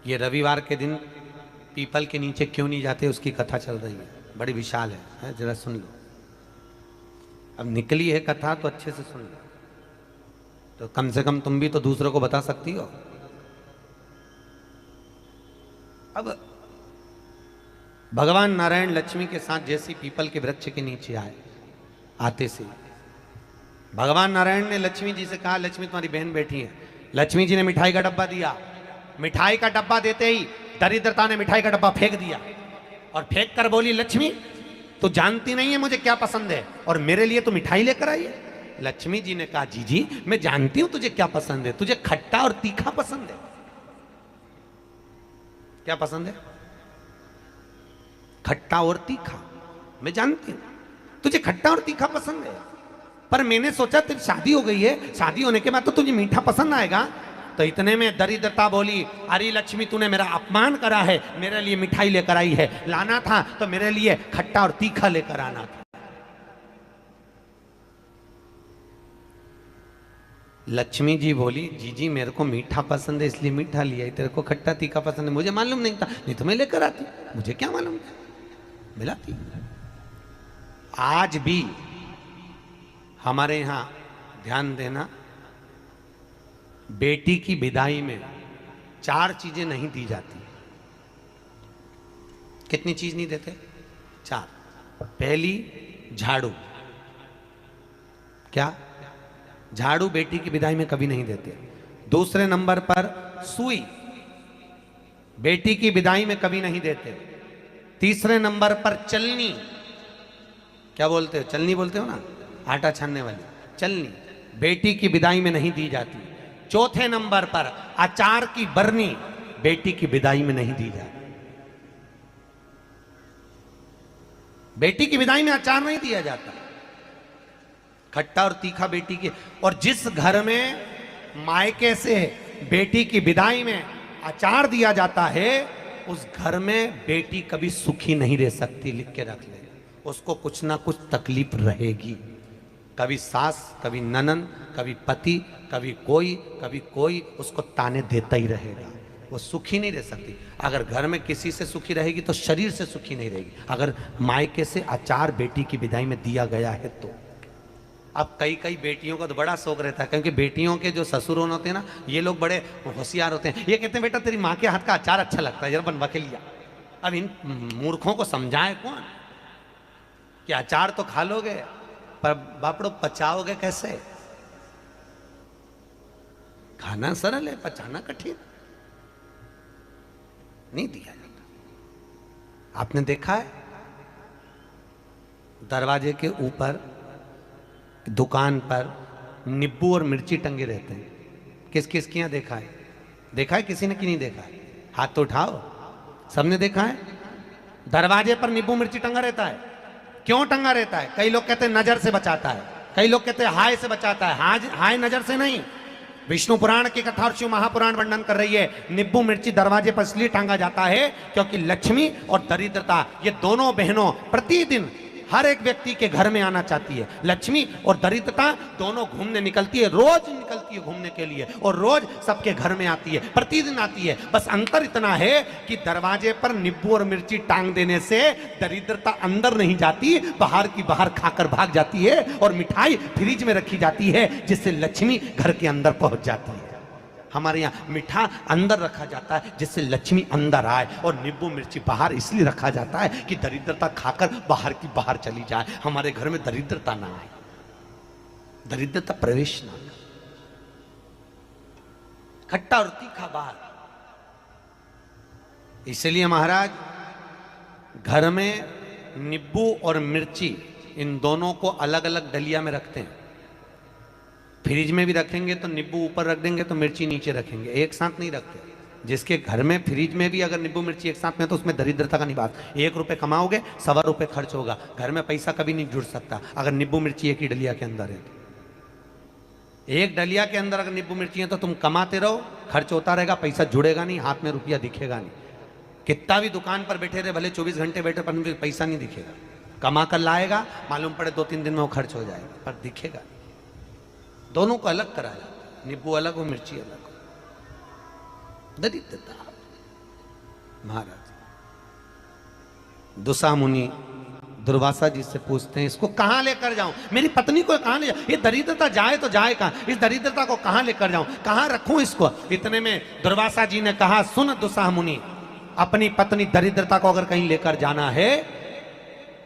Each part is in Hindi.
ये रविवार के दिन पीपल के नीचे क्यों नहीं जाते, उसकी कथा चल रही है, बड़ी विशाल है, जरा सुन लो। अब निकली है कथा तो अच्छे से सुन लो, तो कम से कम तुम भी तो दूसरों को बता सकती हो। अब भगवान नारायण लक्ष्मी के साथ जैसी पीपल के वृक्ष के नीचे आए, आते से भगवान नारायण ने लक्ष्मी जी से कहा, लक्ष्मी तुम्हारी बहन बैठी है। लक्ष्मी जी ने मिठाई का डब्बा दिया। मिठाई का डब्बा देते ही दरिद्रता ने मिठाई का डब्बा फेंक दिया और फेंक कर बोली, लक्ष्मी तू जानती नहीं है मुझे क्या पसंद है और मेरे लिए तो मिठाई लेकर आई है। लक्ष्मी जी ने कहा, जी मैं जानती हूं तुझे क्या पसंद है, तुझे खट्टा और तीखा पसंद है। क्या पसंद है? खट्टा और तीखा। मैं जानती हूं तुझे खट्टा और तीखा पसंद है, पर मैंने सोचा तेरी शादी हो गई है, शादी होने के बाद तो तुझे मीठा पसंद आएगा। तो इतने में दरिद्रता बोली, अरे लक्ष्मी तूने मेरा अपमान करा है, मेरे लिए मिठाई लेकर आई है, लाना था तो मेरे लिए खट्टा और तीखा लेकर आना था। लक्ष्मी जी बोली, जी मेरे को मीठा पसंद है इसलिए मीठा लिया, तेरे को खट्टा तीखा पसंद है मुझे मालूम नहीं था, नहीं तो मैं लेकर आती, मुझे क्या मालूम था, मिलाती। आज भी हमारे यहां ध्यान देना, बेटी की विदाई में 4 चीजें नहीं दी जाती। कितनी चीज नहीं देते? 4। पहली झाड़ू। क्या? झाड़ू बेटी की विदाई में कभी नहीं देते। दूसरे नंबर पर सुई, बेटी की विदाई में कभी नहीं देते। तीसरे नंबर पर चलनी। क्या बोलते हो? चलनी बोलते हो ना, आटा छानने वाली चलनी, बेटी की विदाई में नहीं दी जाती। चौथे नंबर पर अचार की बरनी, बेटी की विदाई में नहीं दी जाती। बेटी की विदाई में अचार नहीं दिया जाता, खट्टा और तीखा बेटी के। और जिस घर में मायके से बेटी की विदाई में अचार दिया जाता है, उस घर में बेटी कभी सुखी नहीं रह सकती। लिख के रख ले, उसको कुछ ना कुछ तकलीफ रहेगी। कभी सास, कभी ननन, कभी पति, कभी कोई उसको ताने देता ही रहेगा, वो सुखी नहीं रह सकती। अगर घर में किसी से सुखी रहेगी तो शरीर से सुखी नहीं रहेगी। अगर मायके से अचार बेटी की विदाई में दिया गया है तो। अब कई बेटियों का तो बड़ा शौक रहता है, क्योंकि बेटियों के जो ससुर होते हैं ना, ये लोग बड़े होशियार होते हैं। ये कहते हैं, बेटा तेरी माँ के हाथ का अचार अच्छा लगता है, जरा बनवा के लिया। अब इन मूर्खों को समझाए कौन कि अचार तो खा लोगे, पर बापड़ो पचाओगे कैसे? खाना सरल है, पचाना कठिन। नहीं दिया जाता। आपने देखा है दरवाजे के ऊपर दुकान पर नींबू और मिर्ची टंगे रहते हैं। किस किस के यहाँ देखा है? देखा है किसी ने कि नहीं देखा है? हाथ तो उठाओ, सबने देखा है। दरवाजे पर नींबू मिर्ची टंगा रहता है। क्यों टंगा रहता है? कई लोग कहते हैं नजर से बचाता है, कई लोग कहते हैं हाय से बचाता है। हाय नजर से नहीं। विष्णु पुराण की कथा और शिव महापुराण वर्णन कर रही है, नींबू मिर्ची दरवाजे पर इसलिए टांगा जाता है क्योंकि लक्ष्मी और दरिद्रता, ये दोनों बहनों प्रतिदिन हर एक व्यक्ति के घर में आना चाहती है। लक्ष्मी और दरिद्रता दोनों घूमने निकलती है, रोज निकलती है घूमने के लिए, और रोज सबके घर में आती है, प्रतिदिन आती है। बस अंतर इतना है कि दरवाजे पर नींबू और मिर्ची टांग देने से दरिद्रता अंदर नहीं जाती, बाहर की बाहर खाकर भाग जाती है, और मिठाई फ्रिज में रखी जाती है जिससे लक्ष्मी घर के अंदर पहुंच जाती है। हमारे यहाँ मीठा अंदर रखा जाता है जिससे लक्ष्मी अंदर आए, और नींबू मिर्ची बाहर इसलिए रखा जाता है कि दरिद्रता खाकर बाहर की बाहर चली जाए, हमारे घर में दरिद्रता ना आए, दरिद्रता प्रवेश ना करे। खट्टा और तीखा बाहर। इसलिए महाराज घर में नींबू और मिर्ची इन दोनों को अलग अलग डलिया में रखते हैं। फ्रिज में भी रखेंगे तो नींबू ऊपर रख देंगे तो मिर्ची नीचे रखेंगे, एक साथ नहीं रखते। जिसके घर में फ्रिज में भी अगर नींबू मिर्ची एक साथ में, तो उसमें दरिद्रता का निवास। 1 रुपए कमाओगे, 1.25 रुपए खर्च होगा, घर में पैसा कभी नहीं जुड़ सकता अगर नींबू मिर्ची एक ही डलिया के अंदर है। एक डलिया के अंदर अगर नींबू मिर्ची है तो तुम कमाते रहो, खर्च होता रहेगा, पैसा जुड़ेगा नहीं, हाथ में रुपया दिखेगा नहीं। कितना भी दुकान पर बैठे रहे, भले 24 घंटे बैठे, पर पैसा नहीं दिखेगा। कमा कर लाएगा, मालूम पड़े 2-3 दिन में वो खर्च हो जाएगा, पर दिखेगा। दोनों को अलग कराया, नींबू अलग हो, मिर्ची अलग हो। दरिद्रता। महाराज दुसा मुनि दुर्वासा जी से पूछते हैं, इसको कहां लेकर जाऊं, मेरी पत्नी को कहां ले जाऊं, ये दरिद्रता जाए तो जाए कहां, इस दरिद्रता को कहां लेकर जाऊं, कहां रखूं इसको। इतने में दुर्वासा जी ने कहा, सुन दुसा मुनि, अपनी पत्नी दरिद्रता को अगर कहीं लेकर जाना है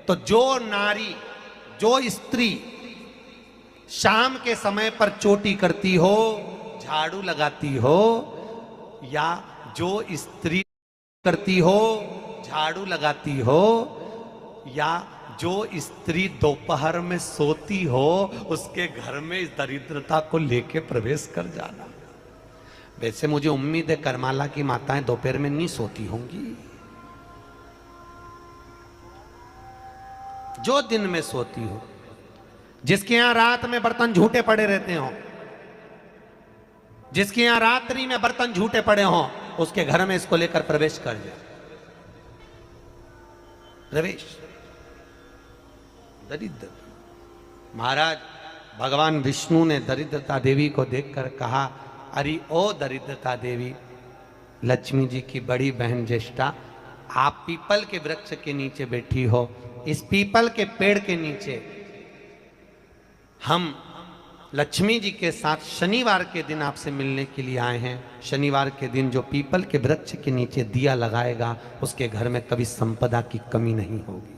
तो जो नारी, जो स्त्री शाम के समय पर चोटी करती हो, झाड़ू लगाती हो, या जो स्त्री करती हो, झाड़ू लगाती हो, या जो स्त्री दोपहर में सोती हो, उसके घर में इस दरिद्रता को लेके प्रवेश कर जाना। वैसे मुझे उम्मीद है करमाला की माताएं दोपहर में नहीं सोती होंगी, जो दिन में सोती हो, जिसके यहां रात में बर्तन झूठे पड़े रहते हो, जिसके यहां रात्रि में बर्तन झूठे पड़े हो, उसके घर में इसको लेकर प्रवेश कर जाए। प्रवेश दरिद्र। महाराज भगवान विष्णु ने दरिद्रता देवी को देखकर कहा, अरे ओ दरिद्रता देवी, लक्ष्मी जी की बड़ी बहन ज्येष्ठा, आप पीपल के वृक्ष के नीचे बैठी हो, इस पीपल के पेड़ के नीचे हम लक्ष्मी जी के साथ शनिवार के दिन आपसे मिलने के लिए आए हैं। शनिवार के दिन जो पीपल के वृक्ष के नीचे दिया लगाएगा, उसके घर में कभी संपदा की कमी नहीं होगी।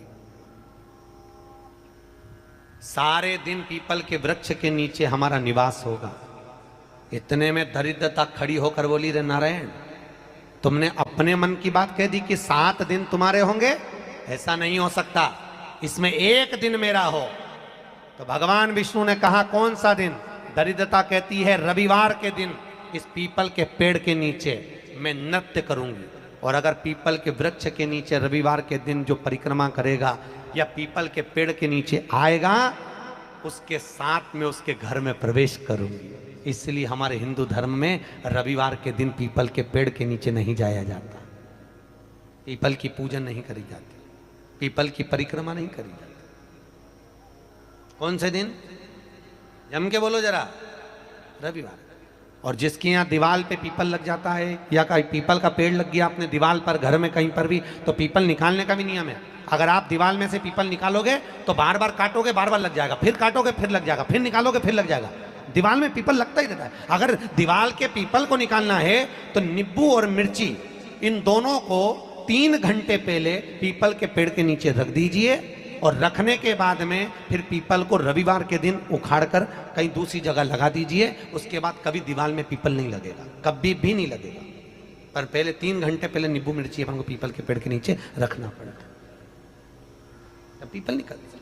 सारे दिन पीपल के वृक्ष के नीचे हमारा निवास होगा। इतने में दरिद्रता खड़ी होकर बोली, रे नारायण, तुमने अपने मन की बात कह दी कि 7 दिन तुम्हारे होंगे, ऐसा नहीं हो सकता, इसमें एक दिन मेरा हो। तो भगवान विष्णु ने कहा, कौन सा दिन? दरिद्रता कहती है, रविवार के दिन इस पीपल के पेड़ के नीचे मैं नृत्य करूंगी, और अगर पीपल के वृक्ष के नीचे रविवार के दिन जो परिक्रमा करेगा या पीपल के पेड़ के नीचे आएगा, उसके साथ में उसके घर में प्रवेश करूंगी। इसलिए हमारे हिंदू धर्म में रविवार के दिन पीपल के पेड़ के नीचे नहीं जाया जाता, पीपल की पूजन नहीं करी जाती, पीपल की परिक्रमा नहीं करी जाती। कौन से दिन? जम के बोलो जरा, रविवार। और जिसके यहाँ दीवार पे पीपल लग जाता है, या कहीं पीपल का पेड़ लग गया अपने दीवार पर, घर में कहीं पर भी, तो पीपल निकालने का भी नियम है। अगर आप दीवार में से पीपल निकालोगे तो बार बार काटोगे, बार बार लग जाएगा, फिर काटोगे फिर लग जाएगा, फिर निकालोगे फिर लग जाएगा। दीवार में पीपल लगता ही रहता है। अगर दीवार के पीपल को निकालना है तो नींबू और मिर्ची, इन दोनों को 3 घंटे पहले पीपल के पेड़ के नीचे रख दीजिए, और रखने के बाद में फिर पीपल को रविवार के दिन उखाड़कर कहीं दूसरी जगह लगा दीजिए। उसके बाद कभी दीवार में पीपल नहीं लगेगा, कभी भी नहीं लगेगा। पर पहले 3 घंटे पहले नींबू मिर्ची अपन को पीपल के पेड़ के नीचे रखना पड़ता, तब पीपल निकलता।